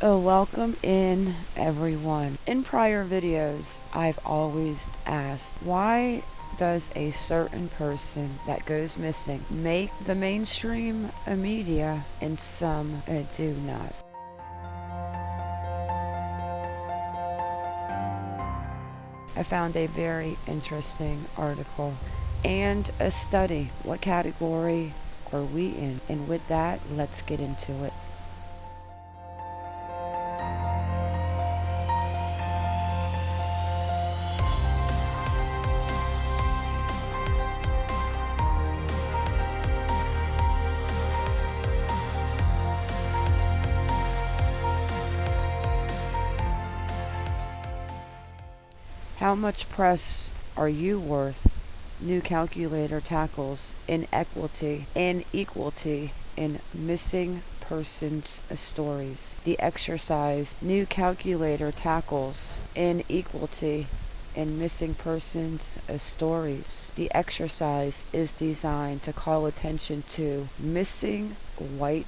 Welcome in, everyone. In prior videos, I've always asked, why does a certain person that goes missing make the mainstream media and some do not? I found a very interesting article and a study. What category are we in? And with that, let's get into it. How much press are you worth? New calculator tackles inequity in missing persons stories. The exercise, new calculator tackles inequality in missing persons stories. The exercise is designed to call attention to missing white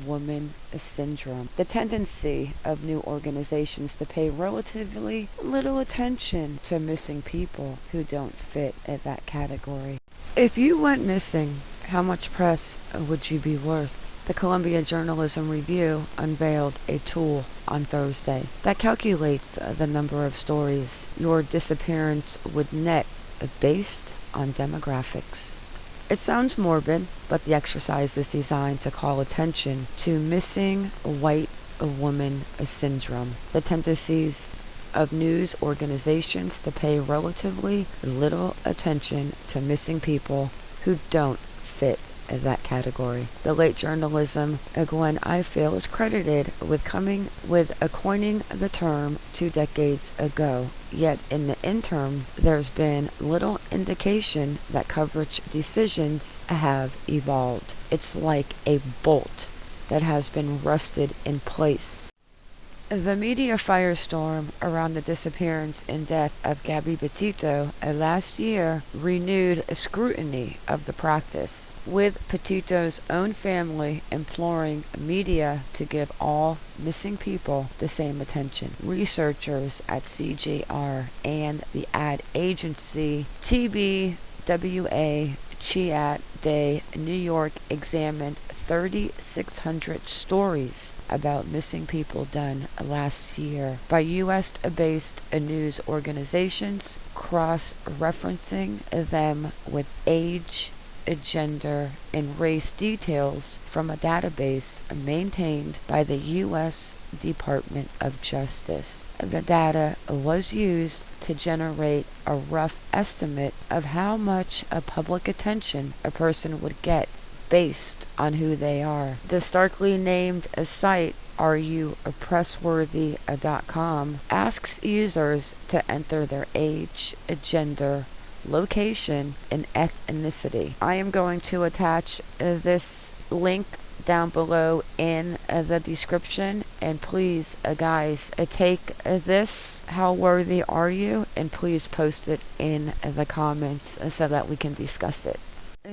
woman syndrome, the tendency of new organizations to pay relatively little attention to missing people who don't fit in that category. If you went missing, how much press would you be worth? The Columbia Journalism Review unveiled a tool on Thursday that calculates the number of stories your disappearance would net based on demographics. It sounds morbid, but the exercise is designed to call attention to missing white woman syndrome, the tendencies of news organizations to pay relatively little attention to missing people who don't fit that category. The late journalism Gwen Ifill is credited with coining the term 2 decades ago. Yet in the interim, there's been little indication that coverage decisions have evolved. It's like a bolt that has been rusted in place. The media firestorm around the disappearance and death of Gabby Petito last year renewed scrutiny of the practice, with Petito's own family imploring media to give all missing people the same attention. Researchers at CJR and the ad agency TBWA Chiat Day New York examined 3,600 stories about missing people done last year by U.S.-based news organizations, cross-referencing them with age, gender, and race details from a database maintained by the U.S. Department of Justice. The data was used to generate a rough estimate of how much public attention a person would get based on who they are. The starkly named site areyoupressworthy.com asks users to enter their age, gender, location, and ethnicity. I am going to attach this link down below in the description, and please guys, take this, how worthy are you, and please post it in the comments so that we can discuss it.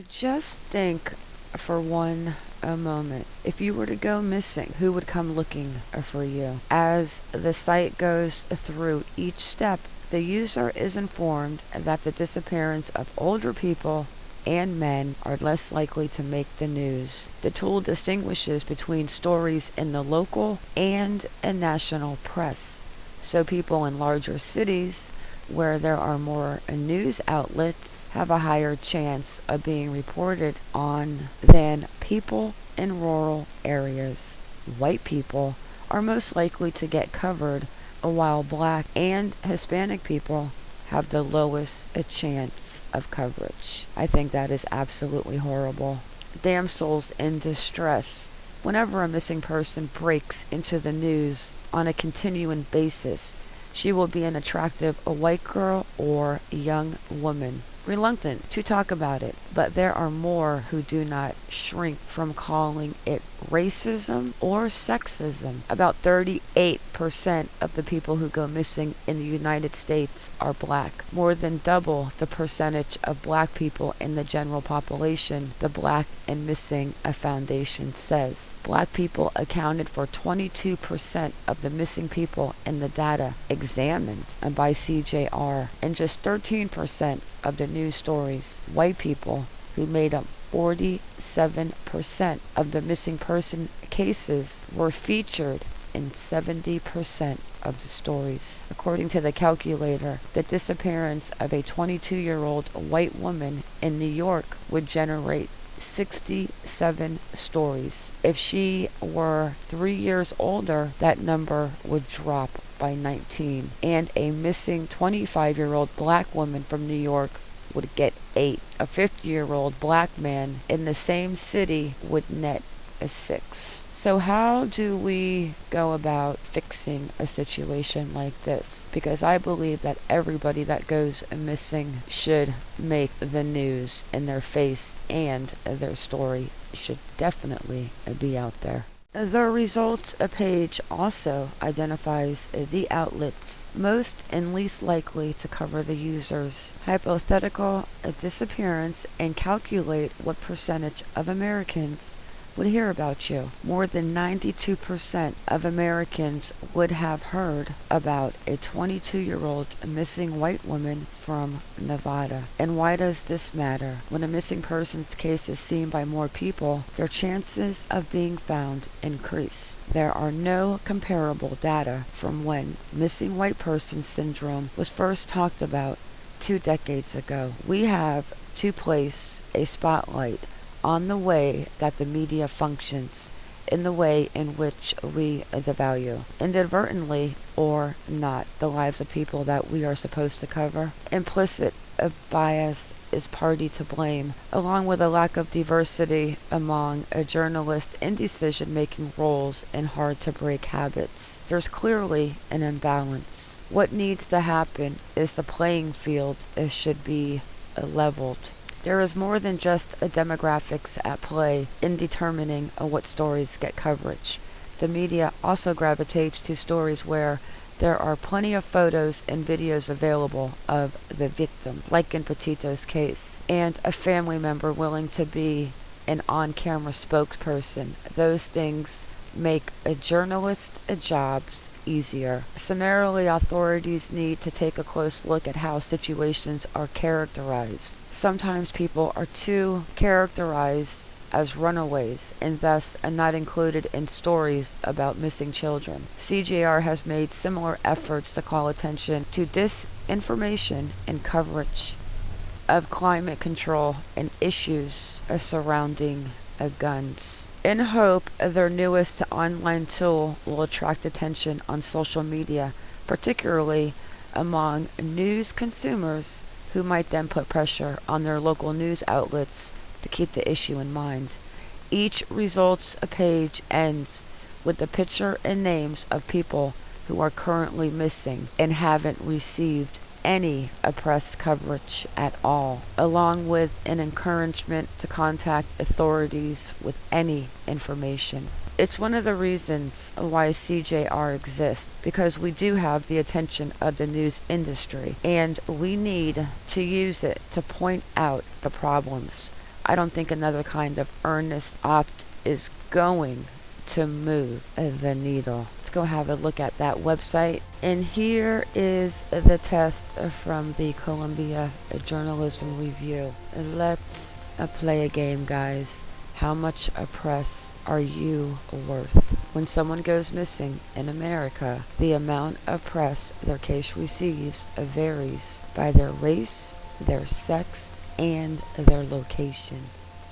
Just think for one moment, if you were to go missing, who would come looking for you? As the site goes through each step, the user is informed that the disappearance of older people and men are less likely to make the news. The tool distinguishes between stories in the local and national press, so people in larger cities where there are more news outlets have a higher chance of being reported on than people in rural areas. White people are most likely to get covered, while Black and Hispanic people have the lowest chance of coverage. I think that is absolutely horrible. Damsels in distress. Whenever a missing person breaks into the news on a continuing basis, she will be an attractive white girl or young woman. reluctant to talk about it, but there are more who do not shrink from calling it racism or sexism. About 38% of the people who go missing in the United States are black, more than double the percentage of black people in the general population, the Black and Missing Foundation says. Black people accounted for 22% of the missing people in the data examined by CJR, and just 13% of the news stories. White people, who made up 47% of the missing person cases, were featured in 70% of the stories. According to the calculator, the disappearance of a 22-year-old white woman in New York would generate 67 stories. If she were 3 years older, that number would drop by 19. And a missing 25-year-old black woman from New York would get 8. A 50-year-old black man in the same city would net a 6. So how do we go about fixing a situation like this? Because I believe that everybody that goes missing should make the news in their face, and their story should definitely be out there. The results page also identifies the outlets most and least likely to cover the user's hypothetical disappearance and calculate what percentage of Americans would hear about you. More than 92% of Americans would have heard about a 22-year-old missing white woman from Nevada. And why does this matter? When a missing persons case is seen by more people, their chances of being found increase. There are no comparable data from when missing white person syndrome was first talked about 2 decades ago. We have to place a spotlight on the way that the media functions, in the way in which we devalue, inadvertently or not, the lives of people that we are supposed to cover. Implicit bias is party to blame, along with a lack of diversity among journalists in decision-making roles and hard-to-break habits. There's clearly an imbalance. What needs to happen is the playing field should be leveled. There is more than just demographics at play in determining what stories get coverage. The media also gravitates to stories where there are plenty of photos and videos available of the victim, like in Petito's case, and a family member willing to be an on-camera spokesperson. Those things make a journalist's jobs easier. Summarily, authorities need to take a close look at how situations are characterized. Sometimes people are too characterized as runaways and thus are not included in stories about missing children. CJR has made similar efforts to call attention to disinformation and coverage of climate control and issues surrounding guns. In hope their newest online tool will attract attention on social media, particularly among news consumers who might then put pressure on their local news outlets to keep the issue in mind. Each results page ends with the picture and names of people who are currently missing and haven't received any press coverage at all, along with an encouragement to contact authorities with any information. It's one of the reasons why CJR exists, because we do have the attention of the news industry, and we need to use it to point out the problems. I don't think another kind of earnest opt is going to move the needle. Let's go have a look at that website. And here is the test from the Columbia Journalism Review. Let's play a game, guys. How much press are you worth? When someone goes missing in America, the amount of press their case receives varies by their race, their sex, and their location.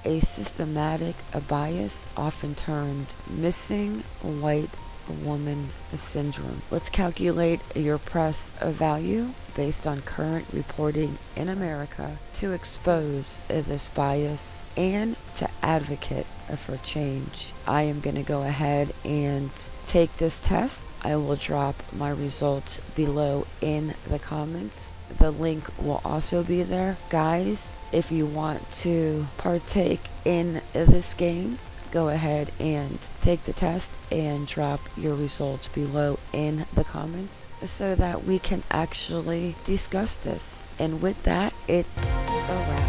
A systematic bias, often termed missing white woman syndrome. Let's calculate your press value based on current reporting in America to expose this bias and to advocate for change. I am going to go ahead and take this test. I will drop my results below in the comments. The link will also be there. Guys, if you want to partake in this game, go ahead and take the test and drop your results below in the comments so that we can actually discuss this. And with that, it's a wrap.